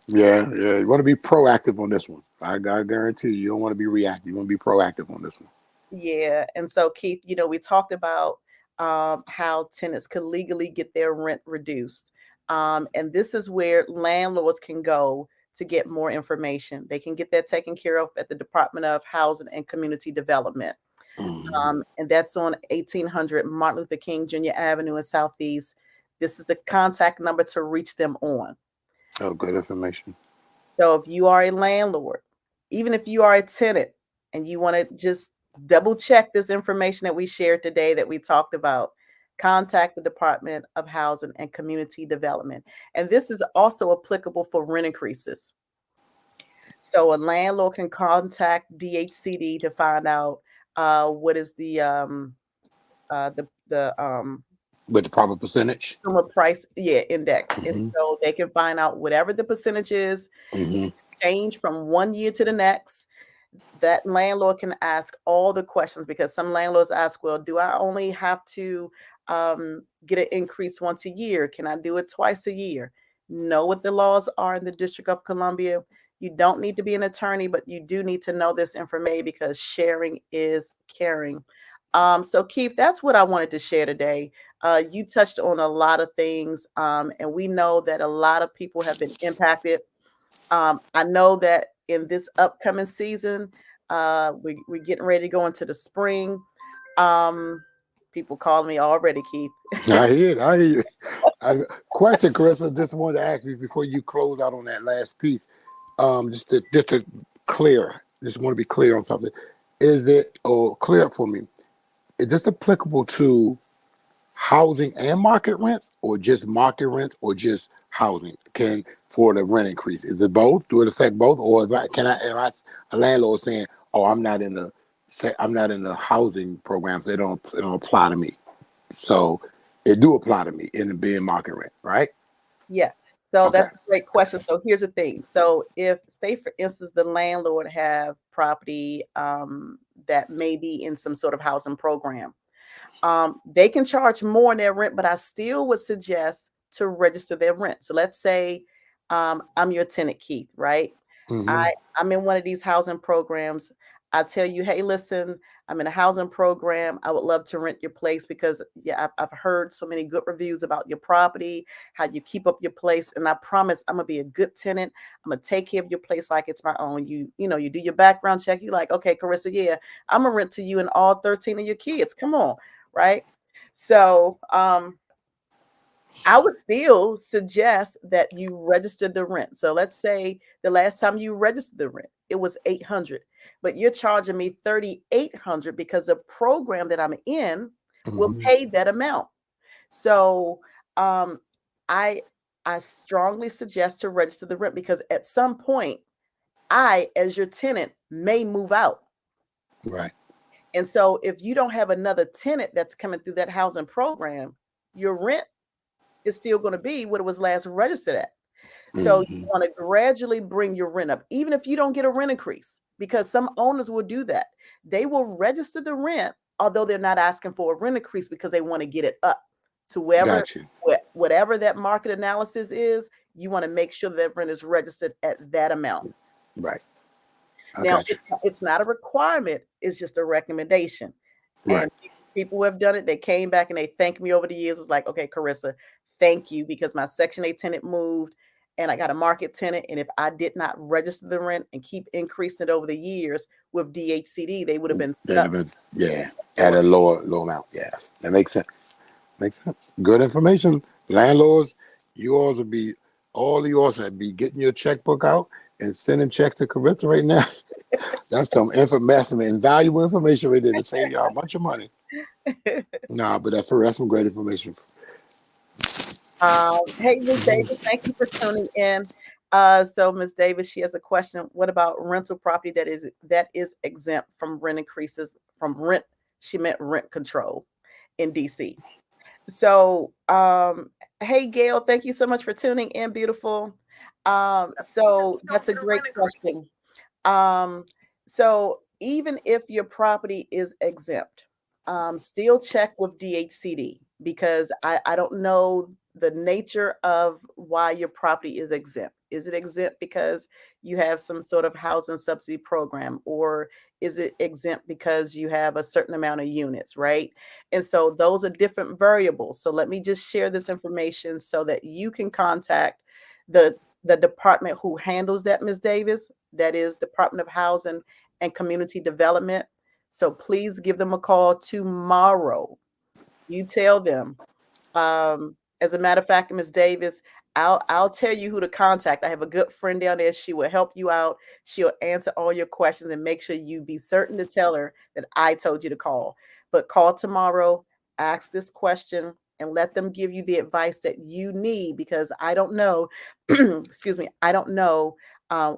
Speaker 2: yeah. You want to be proactive on this one. I guarantee you don't want to be reactive. You want to be proactive on this one.
Speaker 1: Yeah, and so Keith, we talked about how tenants can legally get their rent reduced, and this is where landlords can go to get more information. They can get that taken care of at the Department of Housing and Community Development,
Speaker 2: Mhm.
Speaker 1: and that's on 1800 Martin Luther King Jr. Avenue in Southeast. This is the contact number to reach them on.
Speaker 2: Oh, good information.
Speaker 1: So if you are a landlord, even if you are a tenant and you want to just double check this information that we shared today that we talked about, contact the Department of Housing and Community Development. And this is also applicable for rent increases. So a landlord can contact DHCD to find out what is the
Speaker 2: With the proper percentage.
Speaker 1: consumer price index. And
Speaker 2: Hmm.
Speaker 1: so they can find out whatever the percentage is,
Speaker 2: Hmm.
Speaker 1: change from one year to the next. That landlord can ask all the questions because some landlords ask, well, do I only have to get an increase once a year? Can I do it twice a year? Know what the laws are in the District of Columbia. You don't need to be an attorney, but you do need to know this information because sharing is caring. So, Keith, that's what I wanted to share today. You touched on a lot of things, and we know that a lot of people have been impacted. I know that in this upcoming season, we're getting ready to go into the spring. Um, People calling me already, Keith.
Speaker 2: I hear it. I hear you. Question, Carissa. Just wanted to ask you before you close out on that last piece. Just to clear. Just want to be clear on something. Is it or clear up for me? Is this applicable to housing and market rents, or just market rents, or just housing? Can for the rent increase? Is it both? Do it affect both, or am I a landlord saying, "Oh, I'm not in the housing programs. They don't apply to me." So it do apply to me in being market rent, right?
Speaker 1: Yeah. So
Speaker 2: Okay.
Speaker 1: that's a great question. So here's the thing. So if, say, for instance, the landlord have property that may be in some sort of housing program, they can charge more in their rent, but I still would suggest to register their rent. So let's say I'm your tenant, Keith, right?
Speaker 2: Mm-hmm.
Speaker 1: I'm in one of these housing programs. I tell you, hey, listen, I'm in a housing program. I would love to rent your place because, yeah, I've heard so many good reviews about your property, how you keep up your place, and I promise I'm gonna be a good tenant. I'm gonna take care of your place like it's my own. You do your background check. You like, okay, Carissa, yeah, I'm gonna rent to you and all 13 of your kids. Come on, right? So, I would still suggest that you register the rent. So let's say the last time you registered the rent, it was 800, but you're charging me 3,800 because the program that I'm in will
Speaker 2: Mm-hmm.
Speaker 1: pay that amount. So um, I I strongly suggest to register the rent because at some point I, as your tenant, may move out.
Speaker 2: Right.
Speaker 1: And so if you don't have another tenant that's coming through that housing program, your rent is still going to be what it was last registered at. So you
Speaker 2: Hmm.
Speaker 1: want to gradually bring your rent up, even if you don't get a rent increase, because some owners will do that. They will register the rent, although they're not asking for a rent increase because they want to get it up to wherever,
Speaker 2: Got you.
Speaker 1: whatever that market analysis is. You want to make sure that rent is registered at that amount.
Speaker 2: Right. I
Speaker 1: Now,
Speaker 2: got you.
Speaker 1: it's not a requirement, it's just a recommendation.
Speaker 2: Right.
Speaker 1: And people who have done it, they came back and they thanked me over the years, was like, okay, Karissa, thank you because my Section 8 tenant moved and I got a market tenant. And if I did not register the rent and keep increasing it over the years with DHCD, they would have been
Speaker 2: That'd
Speaker 1: stuck.
Speaker 2: have been, yeah, at a low amount. Yes, that makes sense. Makes sense. Good information. Landlords, you all will be, all you all should be getting your checkbook out and sending checks to Karissa right now. That's some information, invaluable information right there to save y'all a bunch of money. Nah, but that's some great information.
Speaker 1: Hey, Ms. Davis, thank you for tuning in. So Ms. Davis, she has a question. What about rental property that is exempt from rent increases from rent? She meant rent control in DC. So, hey, Gail, thank you so much for tuning in, beautiful. So that's a great question. Um, so even if your property is exempt, still check with DHCD because I don't know the nature of why your property is exempt. Is it exempt because you have some sort of housing subsidy program, or is it exempt because you have a certain amount of units, right? And so those are different variables. So let me just share this information so that you can contact the the department who handles that, Ms. Davis. That is Department of Housing and Community Development. So please give them a call tomorrow. You tell them. As a matter of fact, Ms. Davis, I'll tell you who to contact. I have a good friend down there. She will help you out. She'll answer all your questions and make sure you be certain to tell her that I told you to call. But call tomorrow, ask this question, and let them give you the advice that you need because I don't know, excuse me, I don't know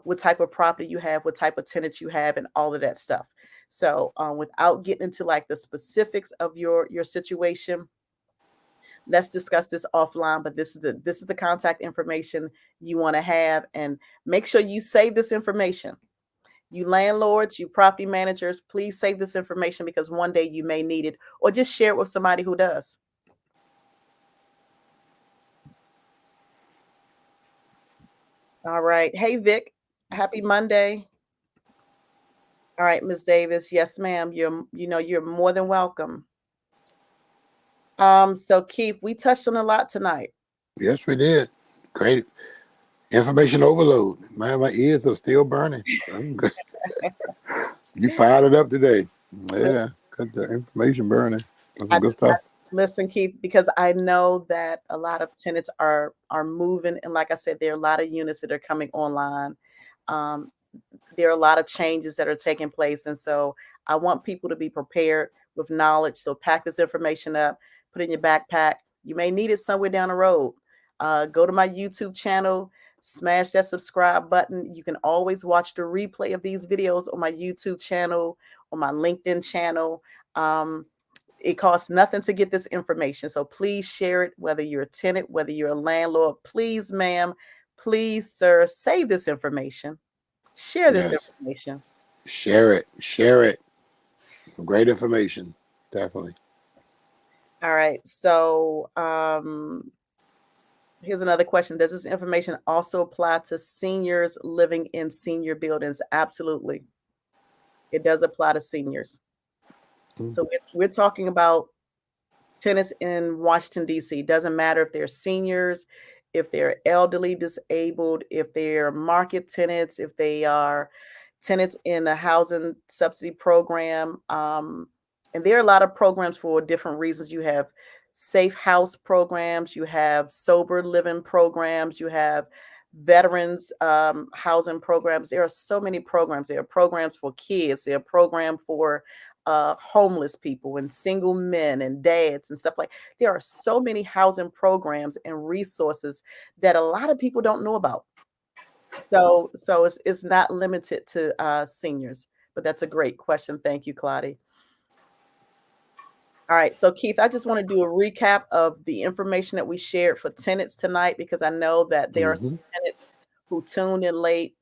Speaker 1: what type of property you have, what type of tenants you have, and all of that stuff. So without getting into like the specifics of your situation, let's discuss this offline, but this is the contact information you want to have, and make sure you save this information. You landlords, you property managers, please save this information because one day you may need it, or just share it with somebody who does. All right. Hey, Vic, happy Monday. All right, Ms. Davis, yes ma'am, you're more than welcome. So Keith, we touched on a lot tonight.
Speaker 2: Yes, we did. Great information overload. Man, my ears are still burning. I'm good. You fired it up today. Yeah, got the information burning. That's
Speaker 1: I,
Speaker 2: some good stuff.
Speaker 1: listen, Keith, because I know that a lot of tenants are moving, and like I said, there are a lot of units that are coming online. Um, there are a lot of changes that are taking place, and so I want people to be prepared with knowledge. So pack this information up, put it in your backpack. You may need it somewhere down the road. Go to my YouTube channel, smash that subscribe button. You can always watch the replay of these videos on my YouTube channel, on my LinkedIn channel. Um, it costs nothing to get this information. So please share it, whether you're a tenant, whether you're a landlord. Please, ma'am, please, sir, save this information. Share this
Speaker 2: Yes.
Speaker 1: information.
Speaker 2: Share it. Share it. Great information. Definitely.
Speaker 1: All right. So here's another question. Does this information also apply to seniors living in senior buildings? Absolutely. It does apply to seniors.
Speaker 2: Mm.
Speaker 1: So we're talking about tenants in Washington, D.C. Doesn't matter if they're seniors, if they're elderly, disabled, if they're market tenants, if they are tenants in a housing subsidy program. And there are a lot of programs for different reasons. You have safe house programs, you have sober living programs, you have veterans housing programs. There are so many programs. There are programs for kids, there are programs for homeless people and single men and dads and stuff like. There are so many housing programs and resources that a lot of people don't know about. So it's not limited to seniors. But that's a great question. Thank you, Claudia. All right, so Keith, I just want to do a recap of the information that we shared for tenants tonight because I know that there are some
Speaker 2: Hmm.
Speaker 1: tenants who tuned in late.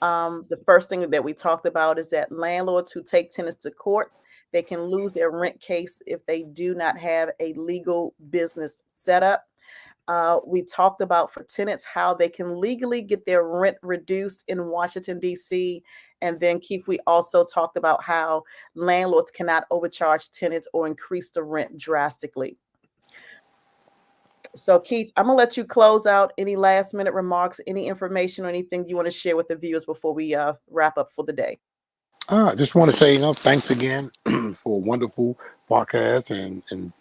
Speaker 1: The first thing that we talked about is that landlords who take tenants to court, they can lose their rent case if they do not have a legal business set up. We talked about for tenants how they can legally get their rent reduced in Washington, D.C. And then, Keith, we also talked about how landlords cannot overcharge tenants or increase the rent drastically. So, Keith, I'm going to let you close out any last minute remarks, any information or anything you want to share with the viewers before we wrap up for the day.
Speaker 2: I just want to say, thanks again for a wonderful podcast, and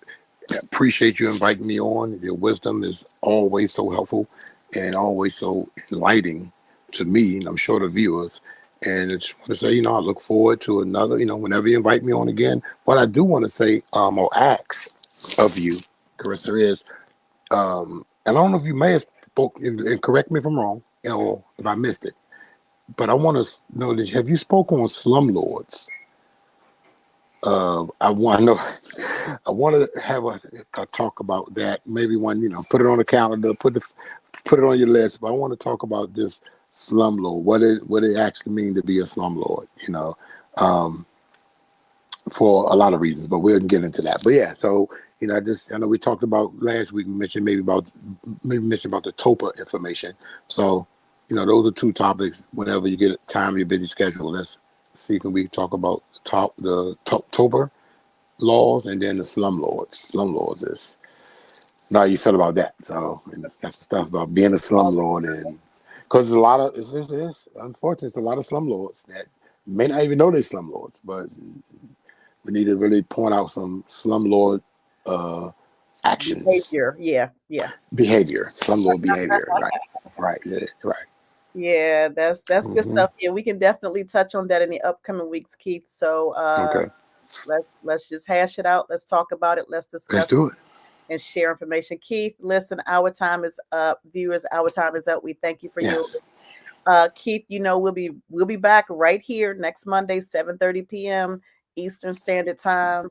Speaker 2: appreciate you inviting me on. Your wisdom is always so helpful and always so enlightening to me, and I'm sure the viewers. And I just want to say, I look forward to another, whenever you invite me on again. What I do want to say, or ask of you, Carissa, is, and I don't know if you may have spoken, and correct me if I'm wrong, or if I missed it, but I want to know that have you spoken on slumlords? I want to know. I want to have a talk about that. Maybe one, put it on the calendar, put it on your list. But I want to talk about this slumlord. What it actually means to be a slumlord. Um, for a lot of reasons, but we'll get into that. But yeah, so I know we talked about last week. We mentioned about the TOPA information. So those are two topics. Whenever you get time, your busy schedule. Let's see. Can we talk about the TOPA laws and then the slumlords? Slumlords is now you feel about that. So that's the stuff about being a slumlord, and because a lot of it's unfortunate. It's a lot of slumlords that may not even know they're slumlords, but we need to really point out some slumlord actions,
Speaker 1: Behavior. Yeah.
Speaker 2: slumlord behavior. Right, yeah, right.
Speaker 1: Yeah, that's good
Speaker 2: Hmm.
Speaker 1: stuff. Yeah, we can definitely touch on that in the upcoming weeks, Keith. So
Speaker 2: Okay,
Speaker 1: let's just hash it out. Let's talk about it. Let's
Speaker 2: let's
Speaker 1: discuss
Speaker 2: do it.
Speaker 1: and share information. Keith, listen, our time is up. Viewers, our time is up. We thank you for yours.
Speaker 2: Yes,
Speaker 1: Keith, we'll be back right here next Monday, 7:30 p.m. Eastern Standard Time.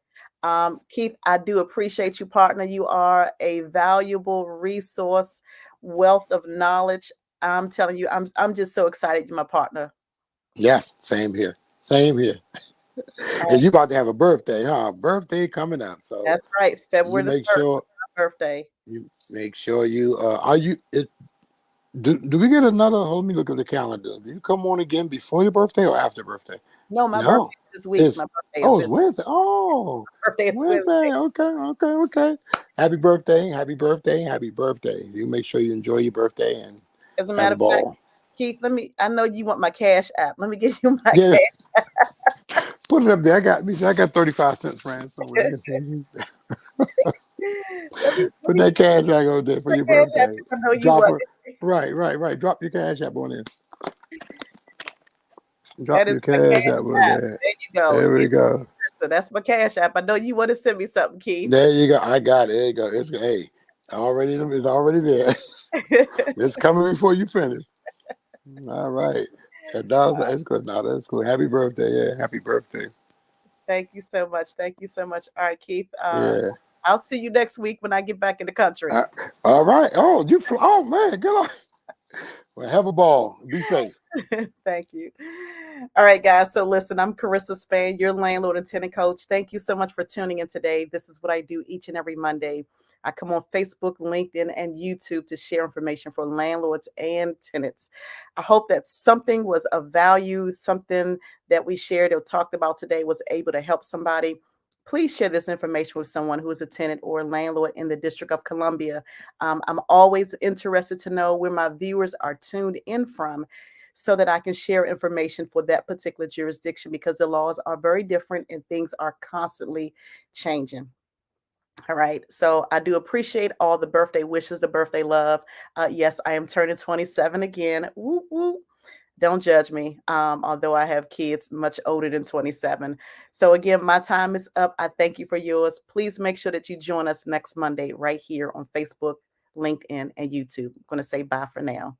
Speaker 1: Keith, I do appreciate you, partner. You are a valuable resource, wealth of knowledge. I'm telling you, I'm just so excited you're my partner.
Speaker 2: yes, same here, same here. And you about to have a birthday, huh? Birthday coming up, so
Speaker 1: That's right.
Speaker 2: you
Speaker 1: February the
Speaker 2: make
Speaker 1: 1st
Speaker 2: sure
Speaker 1: is my birthday.
Speaker 2: you are you. Do we get another? Let me look at the calendar. Do you come on again before your birthday or after birthday?
Speaker 1: No, my birthday
Speaker 2: No,
Speaker 1: is this week.
Speaker 2: it's
Speaker 1: My birthday is
Speaker 2: it's
Speaker 1: this
Speaker 2: Wednesday. Oh,
Speaker 1: birthday is
Speaker 2: Wednesday.
Speaker 1: Wednesday.
Speaker 2: Okay, okay, okay. Happy birthday! Happy birthday! Happy birthday! You make sure you enjoy your birthday and
Speaker 1: As a
Speaker 2: have
Speaker 1: matter
Speaker 2: a
Speaker 1: of fact,
Speaker 2: ball.
Speaker 1: Keith, I know you want my cash app. Let me give you my
Speaker 2: Yeah,
Speaker 1: cash.
Speaker 2: put it up there. I got 35 cents, friend. Somewhere I can send you.
Speaker 1: let me let
Speaker 2: Put
Speaker 1: me
Speaker 2: that cash back on there for
Speaker 1: my
Speaker 2: your
Speaker 1: cash app.
Speaker 2: birthday.
Speaker 1: I know you
Speaker 2: Drop
Speaker 1: want
Speaker 2: her.
Speaker 1: it.
Speaker 2: Right, right, right. Drop your cash app on there.
Speaker 1: That
Speaker 2: Drop
Speaker 1: is
Speaker 2: your
Speaker 1: my
Speaker 2: cash
Speaker 1: cash
Speaker 2: app on
Speaker 1: app.
Speaker 2: there.
Speaker 1: There you go.
Speaker 2: There we
Speaker 1: Keith,
Speaker 2: go.
Speaker 1: that's my cash app. I know you want to send me something, Keith.
Speaker 2: There you go. I got it. There you go. It's already there. It's coming before you finish. All right. That's good. Now that's cool. Happy birthday. Yeah. Happy birthday.
Speaker 1: Thank you so much. Thank you so much. All right, Keith.
Speaker 2: Yeah.
Speaker 1: I'll see you next week when I get back in the country.
Speaker 2: Uh, all right. Oh, oh man, good on. Well, have a ball. Be safe.
Speaker 1: Thank you. All right, guys. So listen, I'm Karissa Spain, your landlord and tenant coach. Thank you so much for tuning in today. This is what I do each and every Monday. I come on Facebook, LinkedIn, and YouTube to share information for landlords and tenants. I hope that something was of value, something that we shared or talked about today was able to help somebody. Please share this information with someone who is a tenant or a landlord in the District of Columbia. I'm always interested to know where my viewers are tuned in from so that I can share information for that particular jurisdiction because the laws are very different and things are constantly changing. All right. So I do appreciate all the birthday wishes, the birthday love. Yes, I am turning 27 again. Woo, woo. Don't judge me, although I have kids much older than 27. So again, my time is up. I thank you for yours. Please make sure that you join us next Monday right here on Facebook, LinkedIn, and YouTube. I'm going to say bye for now.